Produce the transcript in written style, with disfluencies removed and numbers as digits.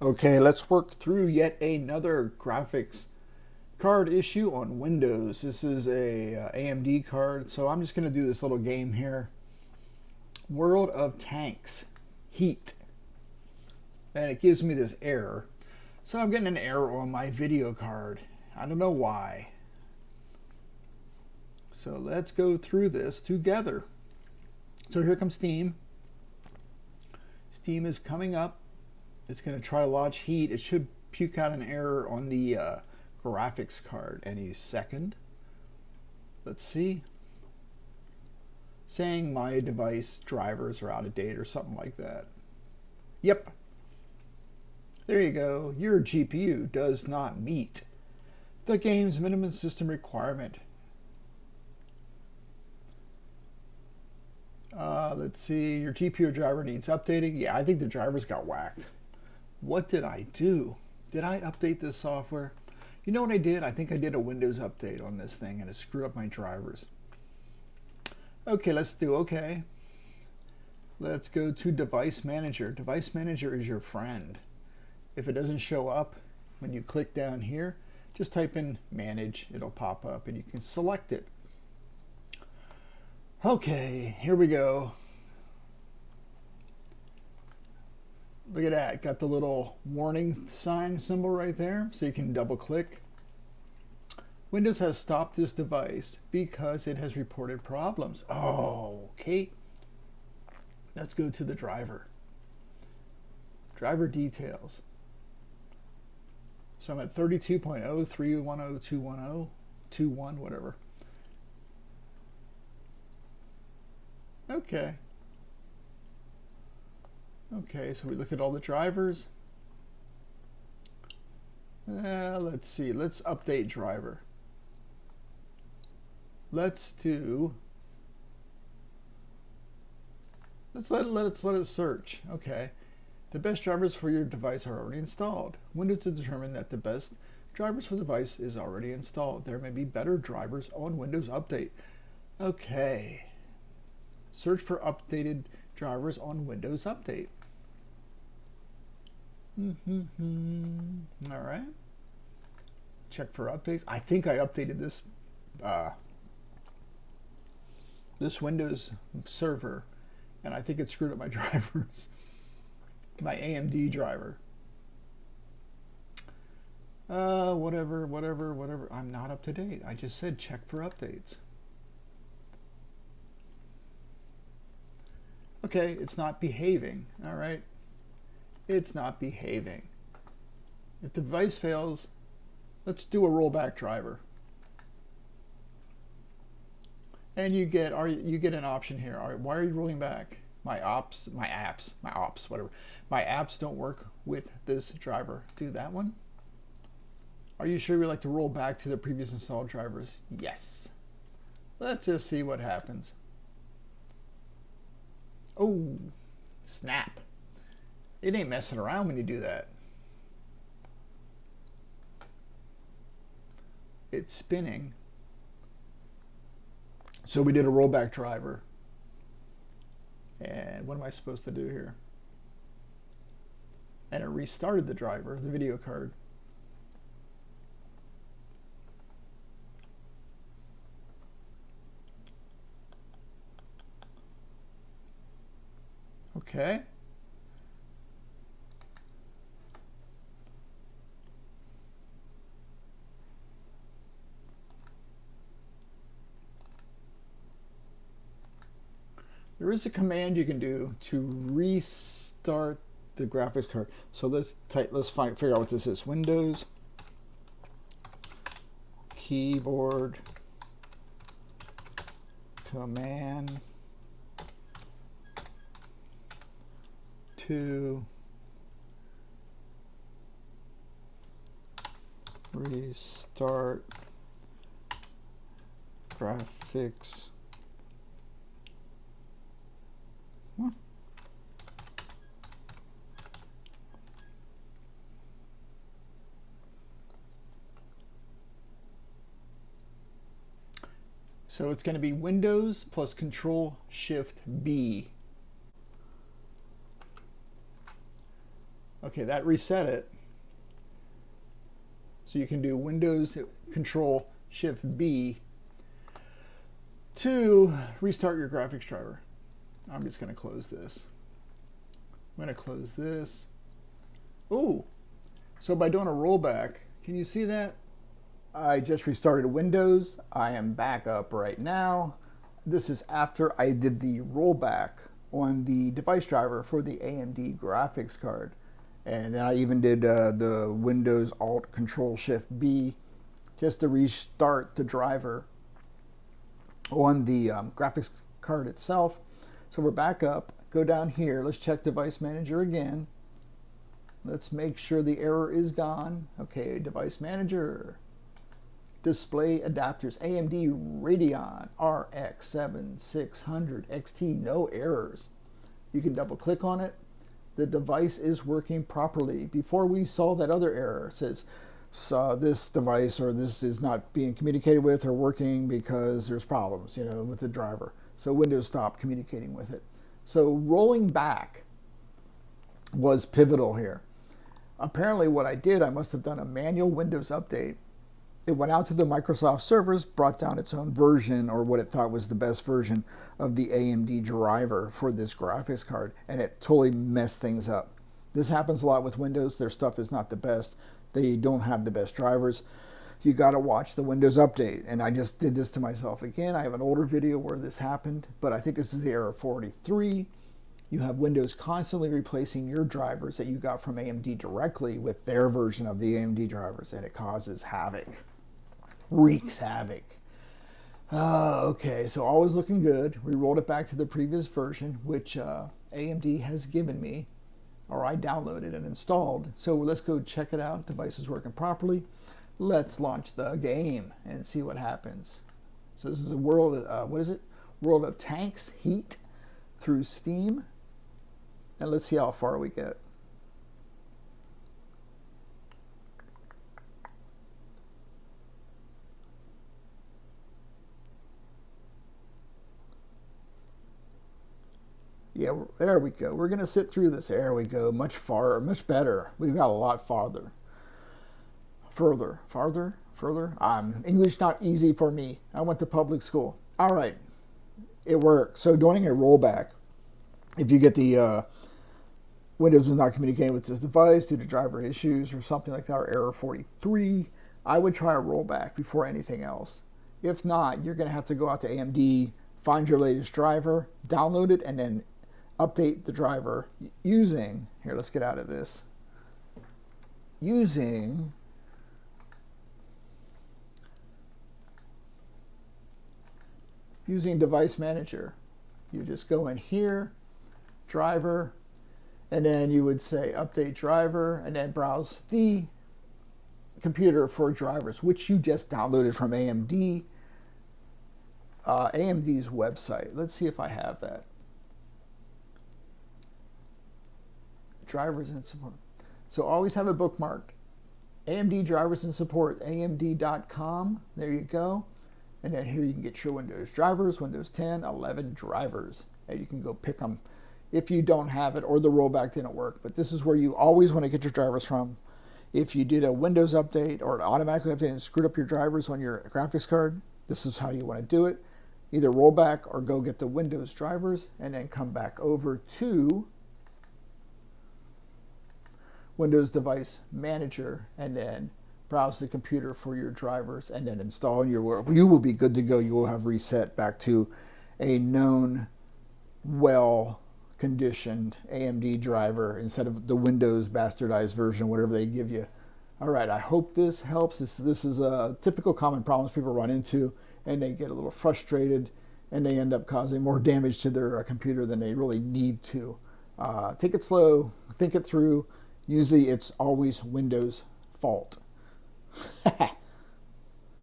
Okay, let's work through yet another graphics card issue on Windows. This is a AMD card, so I'm just going to do this little game here. World of Tanks, Heat. And it gives me this error. So I'm getting an error on my video card. I don't know why. So let's go through this together. So here comes Steam. Steam is coming up. It's going to try to launch Heat. It should puke out an error on the graphics card any second. Let's see. Saying my device drivers are out of date or something like that. Yep. There you go. Your GPU does not meet the game's minimum system requirement. Let's see. Your GPU driver needs updating. Yeah, I think the drivers got whacked. What did I do? Did I update this software? You know what I did? I think I did a Windows update on this thing and it screwed up my drivers. Okay, let's do okay. Let's go to Device Manager. Device Manager is your friend. If it doesn't show up when you click down here, just type in Manage. It'll pop up and you can select it. Okay, here we go. Look at that, got the little warning sign symbol right there, so you can double click. Windows has stopped this device because it has reported problems. Oh, okay. Let's go to the driver. Driver details. So I'm at 32.0.310.210.21, whatever. Okay. Okay, so we looked at all the drivers. Let's see, let's update driver. Let's let it search. Okay. The best drivers for your device are already installed. Windows has determined that the best drivers for the device is already installed. There may be better drivers on Windows Update. Okay. Search for updated drivers on Windows Update. All right. Check for updates. I think I updated this this Windows server, and I think it screwed up my drivers. My AMD driver. Whatever. I'm not up to date. I just said check for updates. Okay, it's not behaving. All right. It's not behaving. If the device fails, let's do a rollback driver. And you get an option here. All right, why are you rolling back? My apps don't work with this driver. Do that one. Are you sure you'd like to roll back to the previous installed drivers? Yes. Let's just see what happens. Oh, snap. It ain't messing around when you do that. It's spinning. So we did a rollback driver. And what am I supposed to do here? And it restarted the driver, the video card. Okay. There is a command you can do to restart the graphics card. So let's figure out what this is. Windows keyboard command to restart graphics. So it's going to be Windows plus Control Shift B. Okay, that reset it. So you can do Windows Control Shift B to restart your graphics driver. I'm just going to close this. I'm going to close this. Ooh, so by doing a rollback, can you see that? I just restarted Windows. I am back up right now. This is after I did the rollback on the device driver for the AMD graphics card. And then I even did the Windows Alt Control Shift B just to restart the driver on the graphics card itself. So we're back up. Go down here. Let's check Device Manager again. Let's make sure the error is gone. Okay, Device Manager. Display adapters. AMD Radeon RX 7600 XT. No errors. You can double click on it. The device is working properly. Before we saw that other error, it says this device or this is not being communicated with or working because there's problems, with the driver. So Windows stopped communicating with it. So rolling back was pivotal here. Apparently what I did, I must have done a manual Windows update. It went out to the Microsoft servers, brought down its own version or what it thought was the best version of the AMD driver for this graphics card, and it totally messed things up. This happens a lot with Windows. Their stuff is not the best. They don't have the best drivers. You got to watch the Windows update, and I just did this to myself again. I have an older video where this happened, but I think this is the error 43. You have Windows constantly replacing your drivers that you got from AMD directly with their version of the AMD drivers, and it causes havoc. Wreaks havoc. Okay, so all was looking good. We rolled it back to the previous version, which AMD has given me, or I downloaded and installed. So let's go check it out. Device is working properly. Let's launch the game and see what happens. So this is a World of Tanks Heat through Steam. And let's see how far we get. Yeah, there we go. We're going to sit through this. There we go. Much better. We've got a lot farther. Further. English not easy for me. I went to public school. All right. It worked. So doing a rollback, if you get the Windows is not communicating with this device due to driver issues or something like that, or error 43, I would try a rollback before anything else. If not, you're going to have to go out to AMD, find your latest driver, download it, and then update the driver using, here, let's get out of this, using Device Manager. You just go in here, driver, and then you would say update driver, and then browse the computer for drivers, which you just downloaded from AMD's website. Let's see if I have that. Drivers and support. So always have it bookmarked. AMD drivers and support, amd.com. There you go. And then here you can get your Windows drivers, Windows 10, 11 drivers. And you can go pick them if you don't have it or the rollback didn't work. But this is where you always want to get your drivers from. If you did a Windows update or automatically update and screwed up your drivers on your graphics card, this is how you want to do it. Either rollback or go get the Windows drivers and then come back over to Windows Device Manager and then browse the computer for your drivers and then install you will be good to go. You will have reset back to a known, well-conditioned AMD driver instead of the Windows bastardized version, whatever they give you. All right, I hope this helps. This is a typical common problems people run into, and they get a little frustrated and they end up causing more damage to their computer than they really need to. Take it slow, think it through. Usually it's always Windows' fault.